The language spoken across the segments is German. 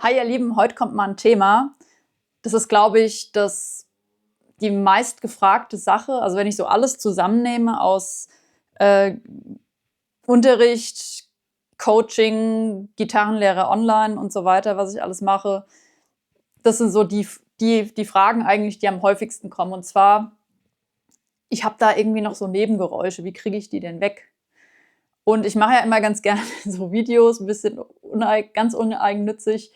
Hi ihr Lieben, heute kommt mal ein Thema. Das ist, glaube ich, die meistgefragte Sache. Also wenn ich so alles zusammennehme aus äh, Unterricht, Coaching, Gitarrenlehre online und so weiter, was ich alles mache, das sind so die Fragen eigentlich, die am häufigsten kommen. Und zwar, ich habe da irgendwie noch so Nebengeräusche, wie kriege ich die denn weg? Und ich mache ja immer ganz gerne so Videos, ein bisschen ganz uneigennützig,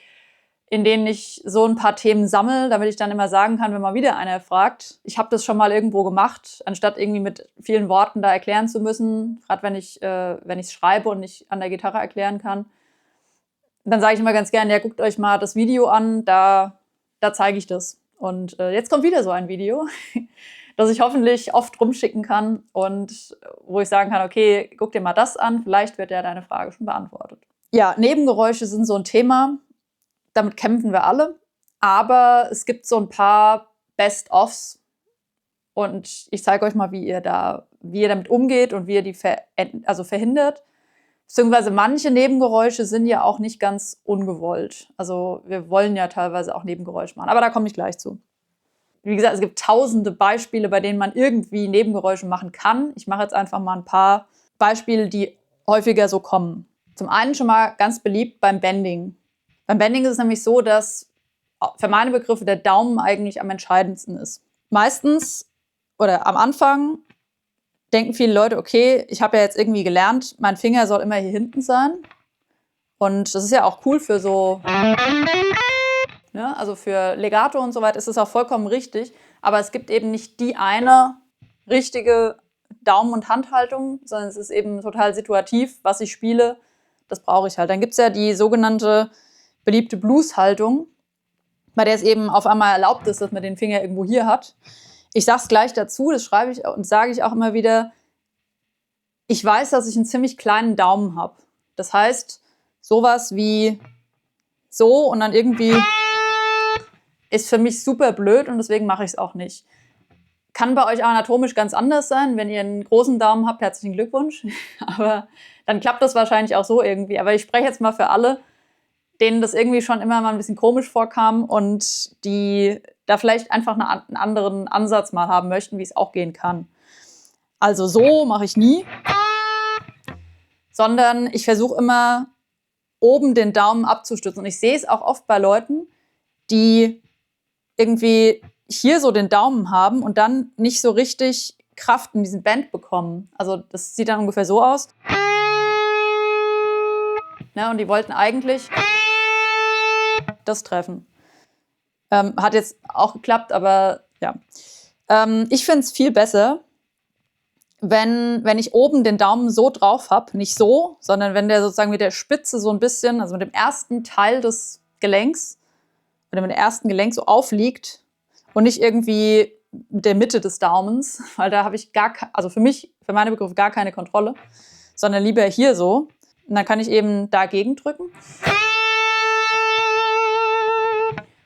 in denen ich so ein paar Themen sammle, damit ich dann immer sagen kann, wenn mal wieder einer fragt, ich habe das schon mal irgendwo gemacht, anstatt irgendwie mit vielen Worten da erklären zu müssen, gerade wenn ich es schreibe und nicht an der Gitarre erklären kann. Dann sage ich immer ganz gerne, ja, guckt euch mal das Video an, da zeige ich das. Und jetzt kommt wieder so ein Video, das ich hoffentlich oft rumschicken kann und wo ich sagen kann, okay, guck dir mal das an, vielleicht wird ja deine Frage schon beantwortet. Ja, Nebengeräusche sind so ein Thema, damit kämpfen wir alle, aber es gibt so ein paar Best-ofs und ich zeige euch mal, wie ihr damit umgeht und wie ihr die verhindert. Beziehungsweise manche Nebengeräusche sind ja auch nicht ganz ungewollt. Also wir wollen ja teilweise auch Nebengeräusche machen, aber da komme ich gleich zu. Wie gesagt, es gibt tausende Beispiele, bei denen man irgendwie Nebengeräusche machen kann. Ich mache jetzt einfach mal ein paar Beispiele, die häufiger so kommen. Zum einen schon mal ganz beliebt beim Bending. Beim Bending ist es nämlich so, dass für meine Begriffe der Daumen eigentlich am entscheidendsten ist. Meistens oder am Anfang denken viele Leute, okay, ich habe ja jetzt irgendwie gelernt, mein Finger soll immer hier hinten sein. Und das ist ja auch cool für so, ne, also für Legato und so weiter ist es auch vollkommen richtig. Aber es gibt eben nicht die eine richtige Daumen- und Handhaltung, sondern es ist eben total situativ, was ich spiele. Das brauche ich halt. Dann gibt es ja die sogenannte beliebte Blues-Haltung, bei der es eben auf einmal erlaubt ist, dass man den Finger irgendwo hier hat. Ich sage es gleich dazu, das schreibe ich und sage ich auch immer wieder, ich weiß, dass ich einen ziemlich kleinen Daumen habe. Das heißt, sowas wie so und dann irgendwie ist für mich super blöd und deswegen mache ich es auch nicht. Kann bei euch anatomisch ganz anders sein. Wenn ihr einen großen Daumen habt, herzlichen Glückwunsch. Aber dann klappt das wahrscheinlich auch so irgendwie. Aber ich spreche jetzt mal für alle, denen das irgendwie schon immer mal ein bisschen komisch vorkam und die da vielleicht einfach einen anderen Ansatz mal haben möchten, wie es auch gehen kann. Also so mache ich nie, sondern ich versuche immer, oben den Daumen abzustützen. Und ich sehe es auch oft bei Leuten, die irgendwie hier so den Daumen haben und dann nicht so richtig Kraft in diesen Bend bekommen. Also das sieht dann ungefähr so aus. Ja, und die wollten eigentlich das treffen. Hat jetzt auch geklappt, aber ja. Ich finde es viel besser, wenn ich oben den Daumen so drauf habe, nicht so, sondern wenn der sozusagen mit der Spitze so ein bisschen, also mit dem ersten Teil des Gelenks oder mit dem ersten Gelenk so aufliegt und nicht irgendwie mit der Mitte des Daumens, weil da habe ich also für meine Begriffe gar keine Kontrolle, sondern lieber hier so. Und dann kann ich eben dagegen drücken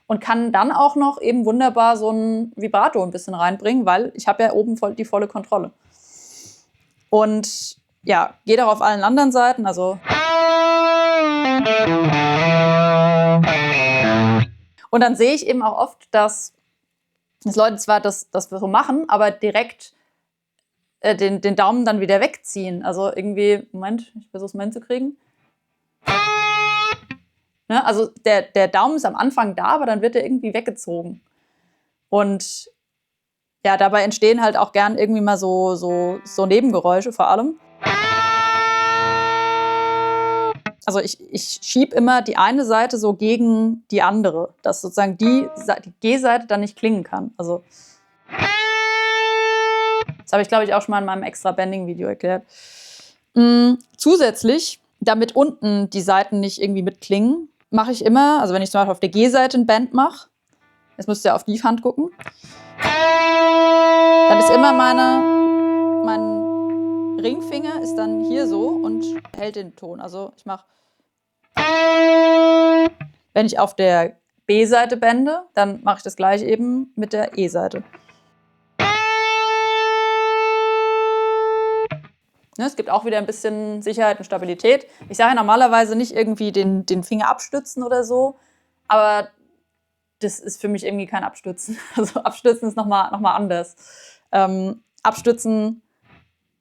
und kann dann auch noch eben wunderbar so ein Vibrato ein bisschen reinbringen, weil ich habe ja oben die volle Kontrolle. Und ja, geht auch auf allen anderen Seiten, also. Und dann sehe ich eben auch oft, dass Leute zwar das so machen, aber direkt den Daumen dann wieder wegziehen. Also irgendwie, Moment, ich versuche es mal hinzukriegen. Ne? Also der Daumen ist am Anfang da, aber dann wird er irgendwie weggezogen. Und ja, dabei entstehen halt auch gern irgendwie mal so Nebengeräusche vor allem. Also ich schiebe immer die eine Seite so gegen die andere, dass sozusagen die G-Seite dann nicht klingen kann. Also das habe ich, glaube ich, auch schon mal in meinem extra Bending-Video erklärt. Zusätzlich, damit unten die Seiten nicht irgendwie mitklingen, mache ich immer, also wenn ich zum Beispiel auf der G-Seite ein Bend mache, jetzt müsst ihr auf die Hand gucken, dann ist immer mein Ringfinger ist dann hier so und hält den Ton. Also ich mache, wenn ich auf der B-Seite bände, dann mache ich das gleich eben mit der E-Seite. Es gibt auch wieder ein bisschen Sicherheit und Stabilität. Ich sage ja normalerweise nicht irgendwie den Finger abstützen oder so, aber das ist für mich irgendwie kein Abstützen. Also Abstützen ist noch mal anders. Abstützen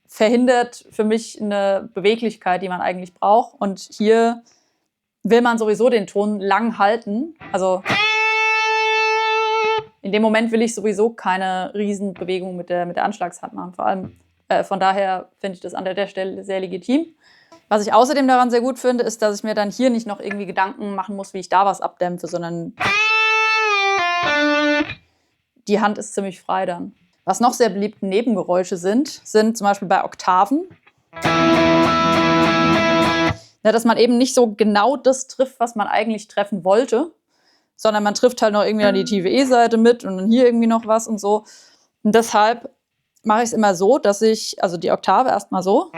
verhindert für mich eine Beweglichkeit, die man eigentlich braucht. Und hier will man sowieso den Ton lang halten. Also in dem Moment will ich sowieso keine Riesenbewegung mit der Anschlagshand machen. Vor allem von daher finde ich das an der Stelle sehr legitim. Was ich außerdem daran sehr gut finde, ist, dass ich mir dann hier nicht noch irgendwie Gedanken machen muss, wie ich da was abdämpfe, sondern die Hand ist ziemlich frei dann. Was noch sehr beliebte Nebengeräusche sind zum Beispiel bei Oktaven. Ja, dass man eben nicht so genau das trifft, was man eigentlich treffen wollte, sondern man trifft halt noch irgendwie an die tiefe E-Seite mit und dann hier irgendwie noch was und so. Und deshalb mache ich es immer so, dass ich, also die Oktave erstmal so,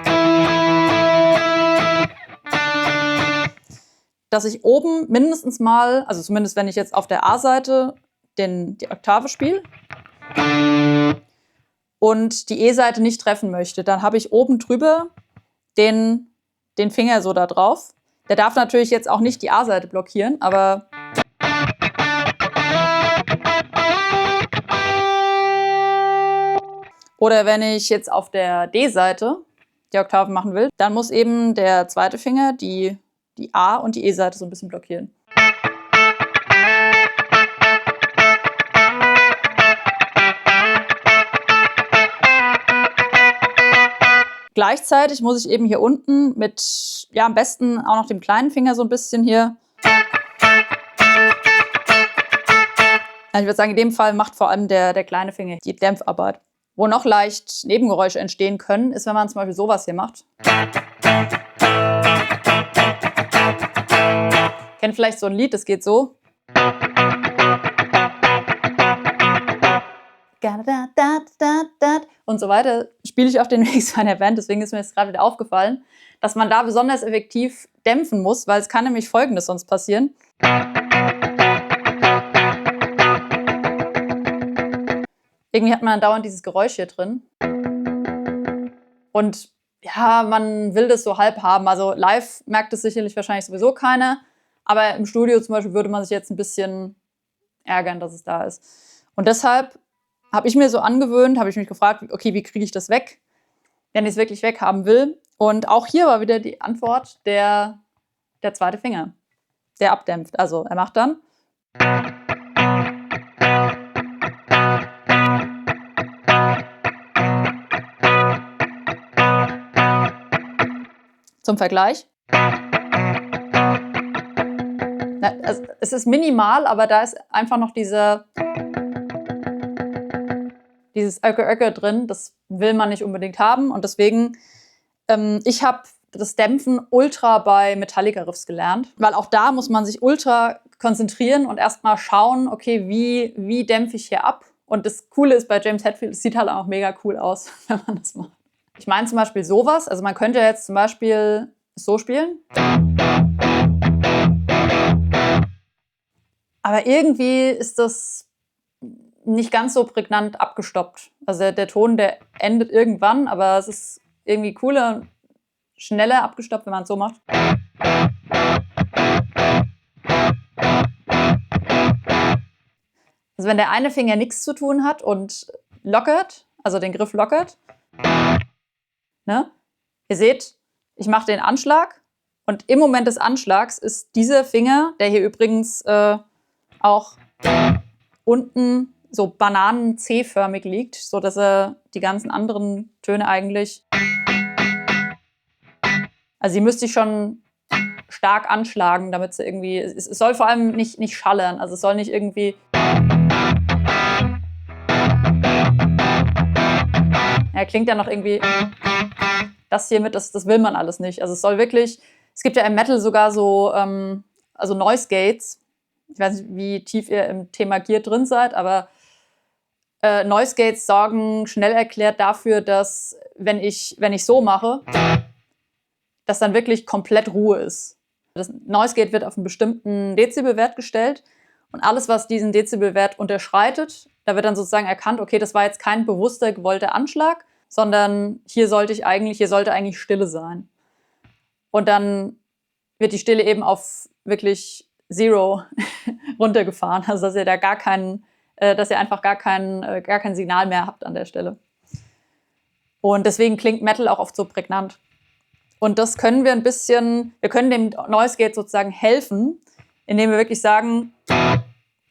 dass ich oben mindestens mal, also zumindest wenn ich jetzt auf der A-Seite die Oktave spiele und die E-Seite nicht treffen möchte, dann habe ich oben drüber den Finger so da drauf. Der darf natürlich jetzt auch nicht die A-Seite blockieren, aber oder wenn ich jetzt auf der D-Seite die Oktaven machen will, dann muss eben der zweite Finger die A- und die E-Seite so ein bisschen blockieren. Gleichzeitig muss ich eben hier unten mit, ja, am besten auch noch dem kleinen Finger so ein bisschen hier. Also ich würde sagen, in dem Fall macht vor allem der kleine Finger die Dämpfarbeit. Wo noch leicht Nebengeräusche entstehen können, ist, wenn man zum Beispiel sowas hier macht. Kennt vielleicht so ein Lied, das geht so. Und so weiter, spiele ich auf den Mix meiner Band, deswegen ist mir jetzt gerade wieder aufgefallen, dass man da besonders effektiv dämpfen muss, weil es kann nämlich Folgendes sonst passieren. Irgendwie hat man dauernd dieses Geräusch hier drin. Und ja, man will das so halb haben. Also live merkt es sicherlich wahrscheinlich sowieso keiner, aber im Studio zum Beispiel würde man sich jetzt ein bisschen ärgern, dass es da ist. Und deshalb habe ich mir so angewöhnt, habe ich mich gefragt, okay, wie kriege ich das weg, wenn ich es wirklich weghaben will. Und auch hier war wieder die Antwort der zweite Finger, der abdämpft. Also er macht dann. Zum Vergleich. Es ist minimal, aber da ist einfach noch dieses Öcke drin, das will man nicht unbedingt haben. Und deswegen, ich habe das Dämpfen ultra bei Metallica-Riffs gelernt, weil auch da muss man sich ultra konzentrieren und erstmal schauen, okay, wie dämpfe ich hier ab? Und das Coole ist bei James Hetfield, es sieht halt auch mega cool aus, wenn man das macht. Ich meine zum Beispiel sowas, also man könnte jetzt zum Beispiel so spielen. Aber irgendwie ist das nicht ganz so prägnant abgestoppt. Also der Ton, der endet irgendwann, aber es ist irgendwie cooler, schneller abgestoppt, wenn man es so macht. Also wenn der eine Finger nichts zu tun hat und lockert, also den Griff lockert, ne? Ihr seht, ich mache den Anschlag und im Moment des Anschlags ist dieser Finger, der hier übrigens auch unten so Bananen-C-förmig liegt, so dass er die ganzen anderen Töne eigentlich. Also sie müsste ich schon stark anschlagen, damit sie irgendwie. Es soll vor allem nicht schallern, also es soll nicht irgendwie. Ja, klingt ja noch irgendwie. Das hier mit, das will man alles nicht. Also es soll wirklich. Es gibt ja im Metal sogar so, also Noise Gates. Ich weiß nicht, wie tief ihr im Thema Gear drin seid, aber Noise Gates sorgen schnell erklärt dafür, dass wenn ich so mache, dass dann wirklich komplett Ruhe ist. Das Noise Gate wird auf einen bestimmten Dezibelwert gestellt und alles, was diesen Dezibelwert unterschreitet, da wird dann sozusagen erkannt, okay, das war jetzt kein bewusster, gewollter Anschlag, sondern hier sollte eigentlich Stille sein. Und dann wird die Stille eben auf wirklich Zero runtergefahren. Also dass ihr da dass ihr einfach gar kein Signal mehr habt an der Stelle. Und deswegen klingt Metal auch oft so prägnant. Und das können wir wir können dem Noise Gate sozusagen helfen, indem wir wirklich sagen,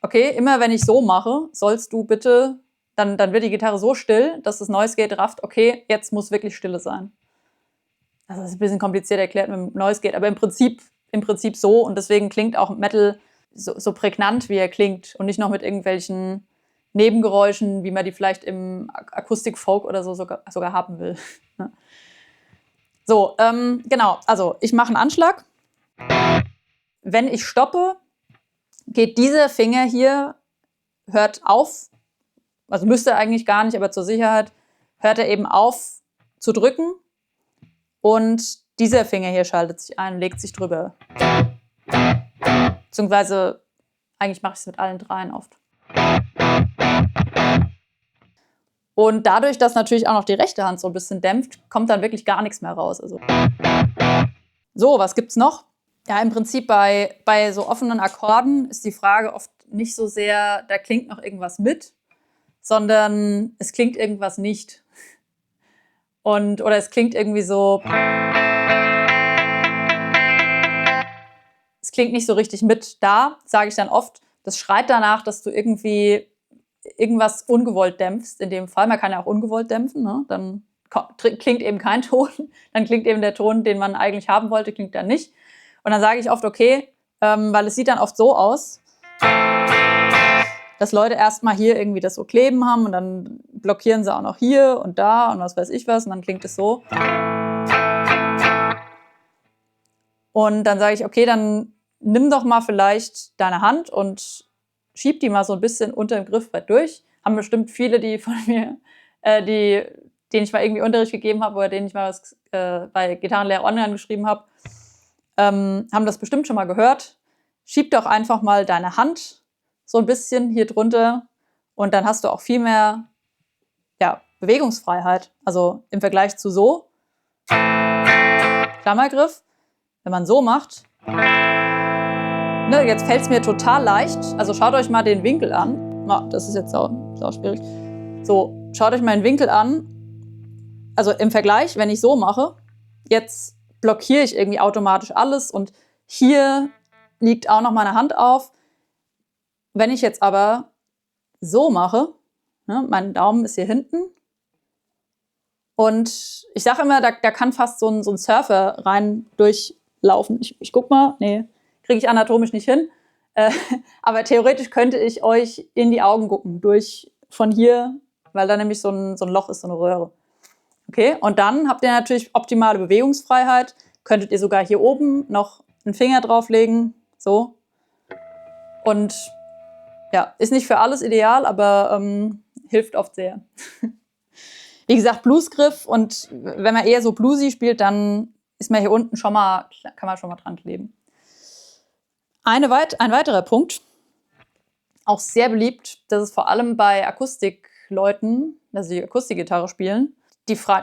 okay, immer wenn ich so mache, sollst du bitte, dann wird die Gitarre so still, dass das Noise Gate rafft, okay, jetzt muss wirklich Stille sein. Also das ist ein bisschen kompliziert erklärt mit dem Noise Gate, aber im Prinzip so. Und deswegen klingt auch Metal so prägnant, wie er klingt. Und nicht noch mit irgendwelchen Nebengeräuschen, wie man die vielleicht im Akustik-Folk oder so sogar haben will. So, genau. Also ich mache einen Anschlag. Wenn ich stoppe, geht dieser Finger hier, hört auf, also müsste eigentlich gar nicht, aber zur Sicherheit hört er eben auf zu drücken. Und dieser Finger hier schaltet sich ein, legt sich drüber. Beziehungsweise, eigentlich mache ich es mit allen dreien oft. Und dadurch, dass natürlich auch noch die rechte Hand so ein bisschen dämpft, kommt dann wirklich gar nichts mehr raus. Also. So, was gibt's noch? Ja, im Prinzip bei so offenen Akkorden ist die Frage oft nicht so sehr, da klingt noch irgendwas mit, sondern es klingt irgendwas nicht. Oder es klingt irgendwie so. Es klingt nicht so richtig mit. Da sage ich dann oft, das schreit danach, dass du irgendwie irgendwas ungewollt dämpfst. In dem Fall, man kann ja auch ungewollt dämpfen, ne? Dann klingt eben kein Ton, dann klingt eben der Ton, den man eigentlich haben wollte, klingt dann nicht. Und dann sage ich oft, okay, weil es sieht dann oft so aus, dass Leute erstmal hier irgendwie das so kleben haben und dann blockieren sie auch noch hier und da und was weiß ich was und dann klingt es so. Und dann sage ich, okay, dann nimm doch mal vielleicht deine Hand und schieb die mal so ein bisschen unter dem Griffbrett durch. Haben bestimmt viele, die von mir, denen ich mal irgendwie Unterricht gegeben habe oder denen ich mal was bei Gitarrenlehrer Online geschrieben habe, haben das bestimmt schon mal gehört. Schieb doch einfach mal deine Hand so ein bisschen hier drunter und dann hast du auch viel mehr Bewegungsfreiheit. Also im Vergleich zu so, Klammergriff, wenn man so macht, ne, jetzt fällt es mir total leicht. Also schaut euch mal den Winkel an. Das ist jetzt auch schwierig. So, schaut euch mal den Winkel an. Also im Vergleich, wenn ich so mache, jetzt blockiere ich irgendwie automatisch alles und hier liegt auch noch meine Hand auf. Wenn ich jetzt aber so mache, ne, mein Daumen ist hier hinten und ich sage immer, da kann fast so ein Surfer rein durchlaufen. Ich guck mal, nee, kriege ich anatomisch nicht hin. Aber theoretisch könnte ich euch in die Augen gucken, von hier, weil da nämlich so ein Loch ist, so eine Röhre. Okay, und dann habt ihr natürlich optimale Bewegungsfreiheit. Könntet ihr sogar hier oben noch einen Finger drauflegen, so. Und ja, ist nicht für alles ideal, aber hilft oft sehr. Wie gesagt, Bluesgriff und wenn man eher so bluesy spielt, dann ist man hier unten kann man schon mal dran kleben. Ein weiterer Punkt, auch sehr beliebt, das ist vor allem bei Akustikleuten, also die Akustikgitarre spielen,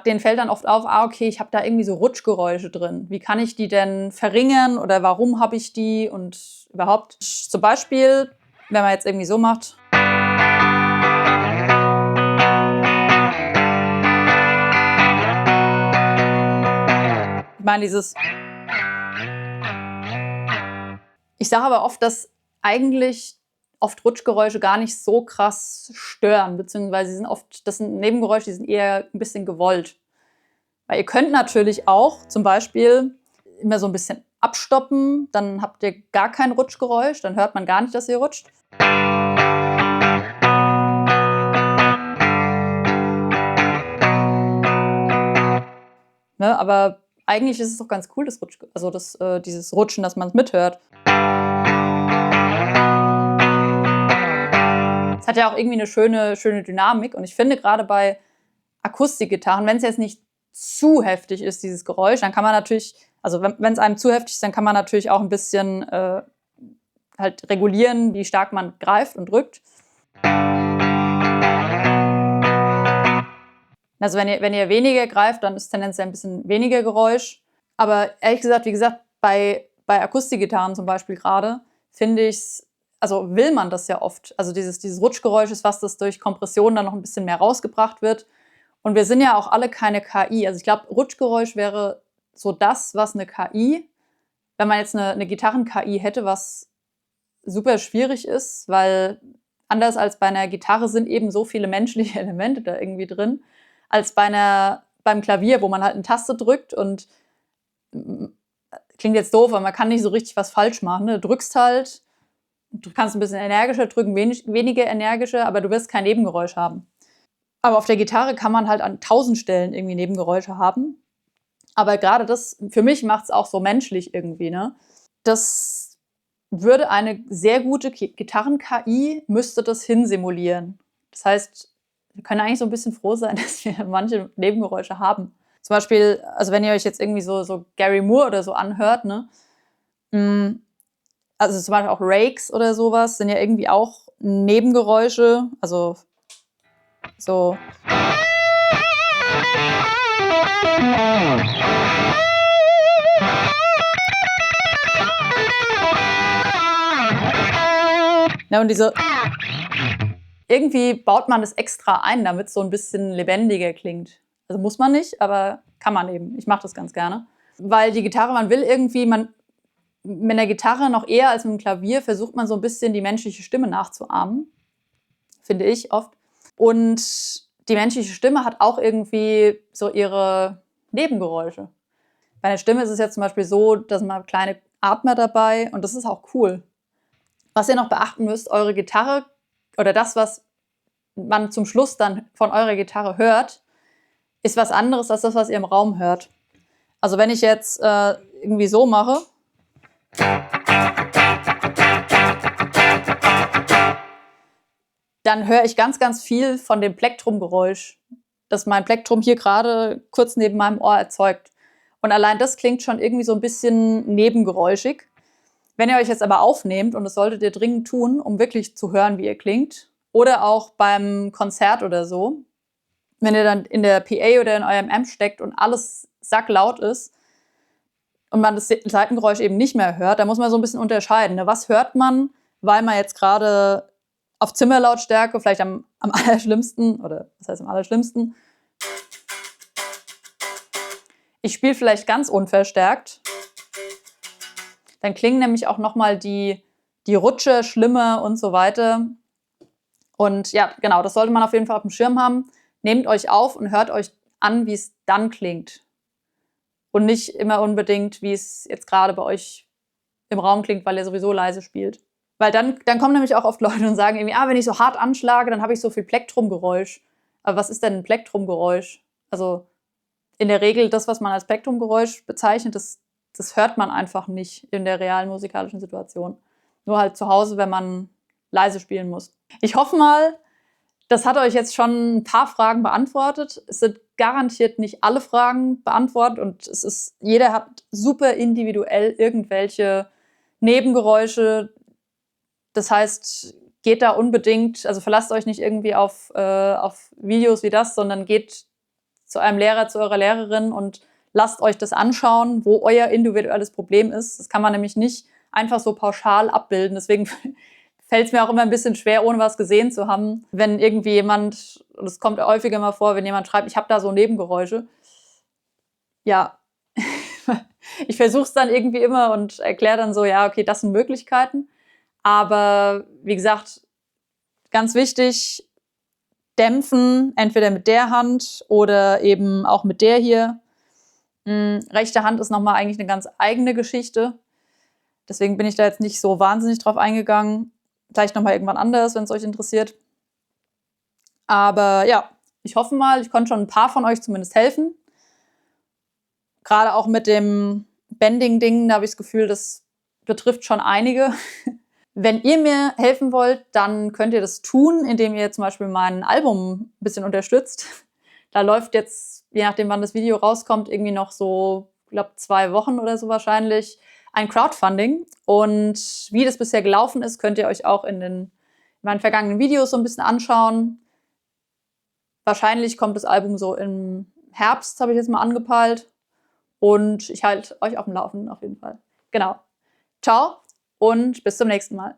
denen fällt dann oft auf, okay, ich habe da irgendwie so Rutschgeräusche drin. Wie kann ich die denn verringern oder warum habe ich die und überhaupt? Zum Beispiel, wenn man jetzt irgendwie so macht. Ich meine, ich sage aber oft, dass eigentlich oft Rutschgeräusche gar nicht so krass stören, beziehungsweise das sind Nebengeräusche, die sind eher ein bisschen gewollt. Weil ihr könnt natürlich auch zum Beispiel immer so ein bisschen abstoppen, dann habt ihr gar kein Rutschgeräusch, dann hört man gar nicht, dass ihr rutscht. Ne, aber eigentlich ist es doch ganz cool, dieses Rutschen, dass man es mithört. Es hat ja auch irgendwie eine schöne Dynamik und ich finde gerade bei Akustikgitarren, wenn es jetzt nicht zu heftig ist, dieses Geräusch, dann kann man natürlich, also wenn es einem zu heftig ist, dann kann man natürlich auch ein bisschen halt regulieren, wie stark man greift und drückt. Also wenn ihr weniger greift, dann ist tendenziell ein bisschen weniger Geräusch. Aber ehrlich gesagt, wie gesagt, bei Akustikgitarren zum Beispiel gerade, finde ich es also will man das ja oft. Also dieses Rutschgeräusch ist was, das durch Kompression dann noch ein bisschen mehr rausgebracht wird. Und wir sind ja auch alle keine KI. Also ich glaube, Rutschgeräusch wäre so das, was eine KI, wenn man jetzt eine Gitarren-KI hätte, was super schwierig ist, weil anders als bei einer Gitarre sind eben so viele menschliche Elemente da irgendwie drin, als beim Klavier, wo man halt eine Taste drückt und klingt jetzt doof, aber man kann nicht so richtig was falsch machen. Ne? Du drückst halt, du kannst ein bisschen energischer drücken, weniger energischer, aber du wirst kein Nebengeräusch haben. Aber auf der Gitarre kann man halt an 1000 Stellen irgendwie Nebengeräusche haben. Aber gerade das, für mich macht es auch so menschlich irgendwie, ne? Das würde eine sehr gute Gitarren-KI, müsste das hinsimulieren. Das heißt, wir können eigentlich so ein bisschen froh sein, dass wir manche Nebengeräusche haben. Zum Beispiel, also wenn ihr euch jetzt irgendwie so Gary Moore oder so anhört, ne? Also zum Beispiel auch Rakes oder sowas sind ja irgendwie auch Nebengeräusche, also so. Ja, und irgendwie baut man das extra ein, damit es so ein bisschen lebendiger klingt. Also muss man nicht, aber kann man eben. Ich mache das ganz gerne. Weil die Gitarre, man will irgendwie, mit der Gitarre noch eher als mit dem Klavier versucht man so ein bisschen die menschliche Stimme nachzuahmen. Finde ich oft. Und die menschliche Stimme hat auch irgendwie so ihre Nebengeräusche. Bei der Stimme ist es jetzt zum Beispiel so, dass man kleine Atmer dabei und das ist auch cool. Was ihr noch beachten müsst, eure Gitarre oder das, was man zum Schluss dann von eurer Gitarre hört, ist was anderes als das, was ihr im Raum hört. Also wenn ich jetzt irgendwie so mache, dann höre ich ganz, ganz viel von dem Plektrumgeräusch, das mein Plektrum hier gerade kurz neben meinem Ohr erzeugt. Und allein das klingt schon irgendwie so ein bisschen nebengeräuschig. Wenn ihr euch jetzt aber aufnehmt, und das solltet ihr dringend tun, um wirklich zu hören, wie ihr klingt, oder auch beim Konzert oder so, wenn ihr dann in der PA oder in eurem Amp steckt und alles sacklaut ist und man das Seitengeräusch eben nicht mehr hört, da muss man so ein bisschen unterscheiden. Ne? Was hört man, weil man jetzt gerade auf Zimmerlautstärke, vielleicht am allerschlimmsten, oder was heißt am allerschlimmsten, ich spiele vielleicht ganz unverstärkt, dann klingen nämlich auch nochmal die Rutsche schlimmer und so weiter. Und ja, genau, das sollte man auf jeden Fall auf dem Schirm haben. Nehmt euch auf und hört euch an, wie es dann klingt. Und nicht immer unbedingt, wie es jetzt gerade bei euch im Raum klingt, weil ihr sowieso leise spielt. Weil dann kommen nämlich auch oft Leute und sagen irgendwie, wenn ich so hart anschlage, dann habe ich so viel Plektrumgeräusch. Aber was ist denn ein Plektrumgeräusch? Also in der Regel das, was man als Plektrumgeräusch bezeichnet, das hört man einfach nicht in der realen musikalischen Situation. Nur halt zu Hause, wenn man leise spielen muss. Ich hoffe mal, das hat euch jetzt schon ein paar Fragen beantwortet. Es sind garantiert nicht alle Fragen beantwortet und jeder hat super individuell irgendwelche Nebengeräusche. Das heißt, geht da unbedingt, also verlasst euch nicht irgendwie auf Videos wie das, sondern geht zu einem Lehrer, zu eurer Lehrerin und lasst euch das anschauen, wo euer individuelles Problem ist. Das kann man nämlich nicht einfach so pauschal abbilden. Deswegen fällt es mir auch immer ein bisschen schwer, ohne was gesehen zu haben, wenn irgendwie jemand, und es kommt häufiger mal vor, wenn jemand schreibt, ich habe da so Nebengeräusche. Ja, ich versuche es dann irgendwie immer und erkläre dann so, ja, okay, das sind Möglichkeiten. Aber wie gesagt, ganz wichtig, dämpfen, entweder mit der Hand oder eben auch mit der hier. Rechte Hand ist nochmal eigentlich eine ganz eigene Geschichte. Deswegen bin ich da jetzt nicht so wahnsinnig drauf eingegangen. Vielleicht nochmal irgendwann anders, wenn es euch interessiert. Aber ja, ich hoffe mal, ich konnte schon ein paar von euch zumindest helfen. Gerade auch mit dem Bending-Ding, da habe ich das Gefühl, das betrifft schon einige. Wenn ihr mir helfen wollt, dann könnt ihr das tun, indem ihr zum Beispiel mein Album ein bisschen unterstützt. Da läuft jetzt, je nachdem wann das Video rauskommt, irgendwie noch so, ich glaube 2 Wochen oder so wahrscheinlich, ein Crowdfunding. Und wie das bisher gelaufen ist, könnt ihr euch auch in meinen vergangenen Videos so ein bisschen anschauen. Wahrscheinlich kommt das Album so im Herbst, habe ich jetzt mal angepeilt. Und ich halte euch auf dem Laufenden auf jeden Fall. Genau. Ciao und bis zum nächsten Mal.